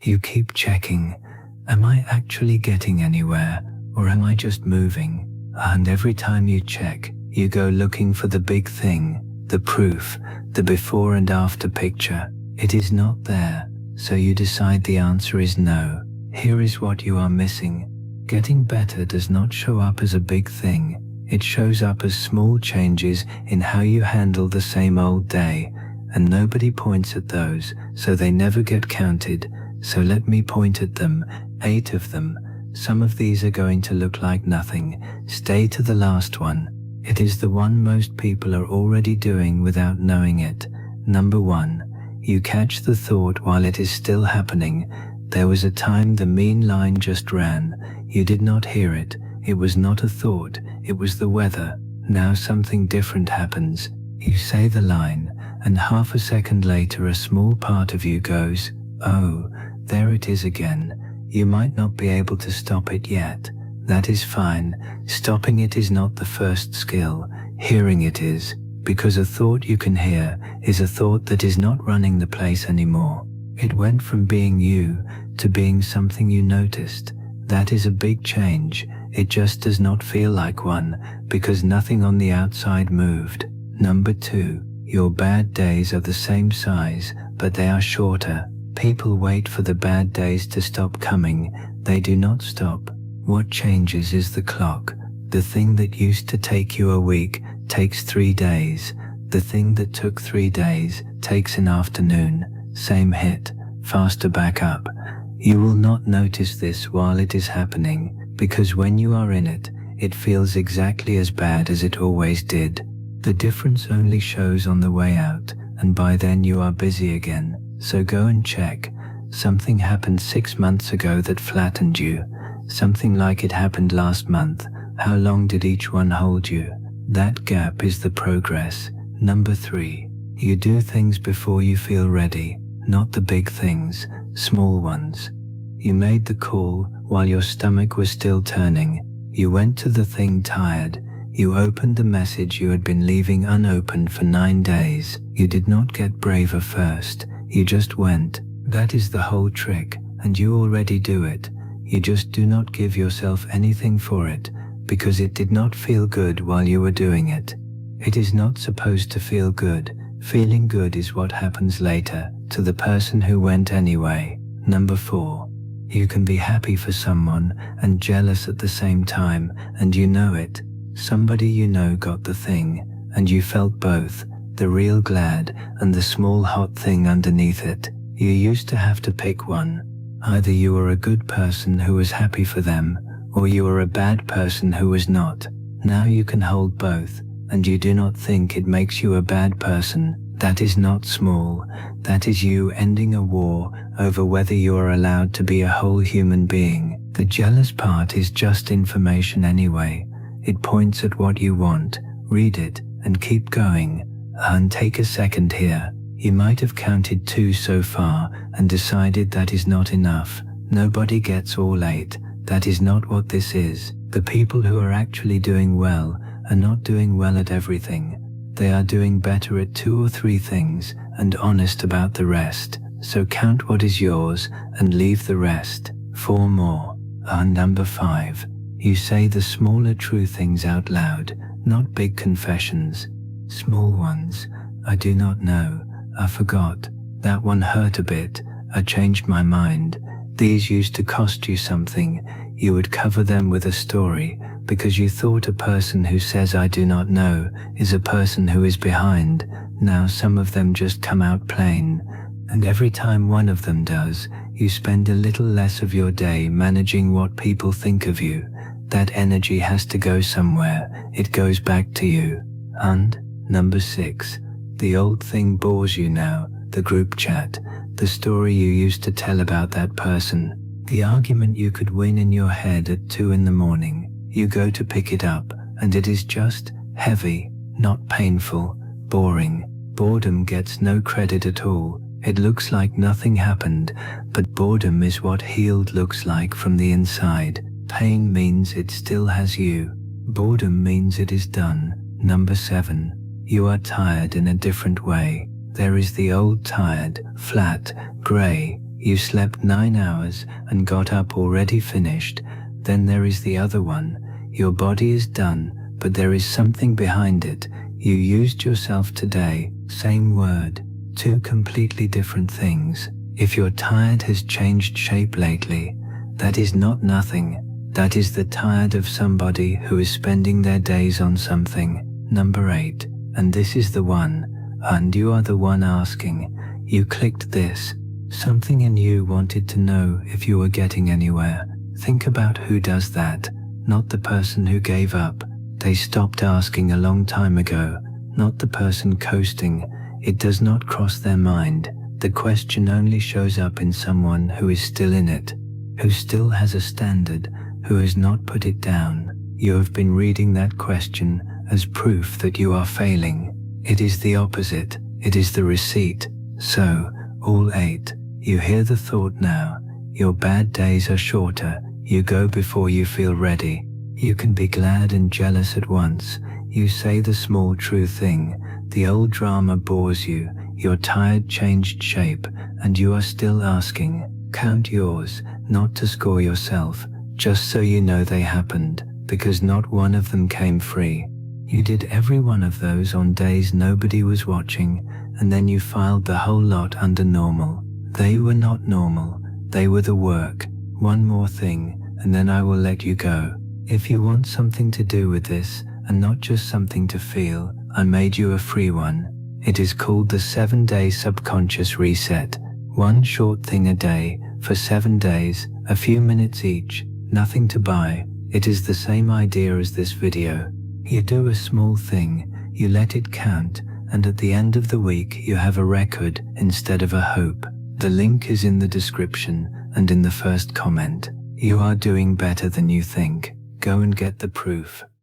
You keep checking, am I actually getting anywhere, or am I just moving? And every time you check, you go looking for the big thing, the proof, the before and after picture. It is not there, so you decide the answer is no. Here is what you are missing. Getting better does not show up as a big thing. It shows up as small changes in how you handle the same old day, and nobody points at those, so they never get counted. So let me point at them, 8 of them. Some of these are going to look like nothing. Stay to the last one. It is the one most people are already doing without knowing it. Number 1. You catch the thought while it is still happening. There was a time the mean line just ran. You did not hear it. It was not a thought. It was the weather. Now something different happens. You say the line, and half a second later a small part of you goes, oh, there it is again. You might not be able to stop it yet. That is fine. Stopping it is not the first skill. Hearing it is, because a thought you can hear is a thought that is not running the place anymore. It went from being you to being something you noticed. That is a big change. It just does not feel like one, because nothing on the outside moved. Number 2. Your bad days are the same size, but they are shorter. People wait for the bad days to stop coming. They do not stop. What changes is the clock. The thing that used to take you a week takes 3 days. The thing that took 3 days takes an afternoon. Same hit, faster back up. You will not notice this while it is happening, because when you are in it, it feels exactly as bad as it always did. The difference only shows on the way out, and by then you are busy again. So go and check. Something happened 6 months ago that flattened you. Something like it happened last month. How long did each one hold you? That gap is the progress. Number 3. You do things before you feel ready, not the big things, small ones. You made the call while your stomach was still turning. You went to the thing tired. You opened the message you had been leaving unopened for 9 days. You did not get braver first. You just went. That is the whole trick, and you already do it. You just do not give yourself anything for it, because it did not feel good while you were doing it. It is not supposed to feel good. Feeling good is what happens later, to the person who went anyway. Number 4. You can be happy for someone and jealous at the same time, and you know it. Somebody you know got the thing, and you felt both, the real glad and the small hot thing underneath it. You used to have to pick one. Either you were a good person who was happy for them, or you were a bad person who was not. Now you can hold both, and you do not think it makes you a bad person. That is not small. That is you ending a war over whether you are allowed to be a whole human being. The jealous part is just information anyway. It points at what you want. Read it and keep going. And take a second here. You might have counted 2 so far and decided that is not enough. Nobody gets all 8. That is not what this is. The people who are actually doing well are not doing well at everything. They are doing better at 2 or 3 things and honest about the rest. So count what is yours and leave the rest. 4 more. And number 5. You say the smaller true things out loud, not big confessions. Small ones. I do not know. I forgot. That one hurt a bit. I changed my mind. These used to cost you something. You would cover them with a story, because you thought a person who says I do not know is a person who is behind. Now some of them just come out plain. And every time one of them does, you spend a little less of your day managing what people think of you. That energy has to go somewhere. It goes back to you. And number 6. The old thing bores you now. The group chat. The story you used to tell about that person. The argument you could win in your head at 2 in the morning. You go to pick it up, and it is just heavy, not painful, boring. Boredom gets no credit at all. It looks like nothing happened, but boredom is what healed looks like from the inside. Pain means it still has you. Boredom means it is done. Number 7. You are tired in a different way. There is the old tired, flat, grey. You slept 9 hours and got up already finished. Then there is the other one. Your body is done, but there is something behind it. You used yourself today. Same word. Two completely different things. If your tired has changed shape lately, that is not nothing. That is the tired of somebody who is spending their days on something. Number 8. And this is the one. And you are the one asking. You clicked this. Something in you wanted to know if you were getting anywhere. Think about who does that. Not the person who gave up. They stopped asking a long time ago. Not the person coasting. It does not cross their mind. The question only shows up in someone who is still in it, who still has a standard, who has not put it down. You have been reading that question as proof that you are failing. It is the opposite. It is the receipt. So, all 8. You hear the thought now. Your bad days are shorter. You go before you feel ready. You can be glad and jealous at once. You say the small true thing. The old drama bores you. Your tired changed shape, and you are still asking. Count yours, not to score yourself, just so you know they happened, because not one of them came free. You did every one of those on days nobody was watching, and then you filed the whole lot under normal. They were not normal. They were the work. One more thing, and then I will let you go. If you want something to do with this, and not just something to feel, I made you a free one. It is called the 7-Day Subconscious Reset. One short thing a day, for 7 days, a few minutes each, nothing to buy. It is the same idea as this video. You do a small thing, you let it count, and at the end of the week you have a record instead of a hope. The link is in the description and in the first comment. You are doing better than you think. Go and get the proof.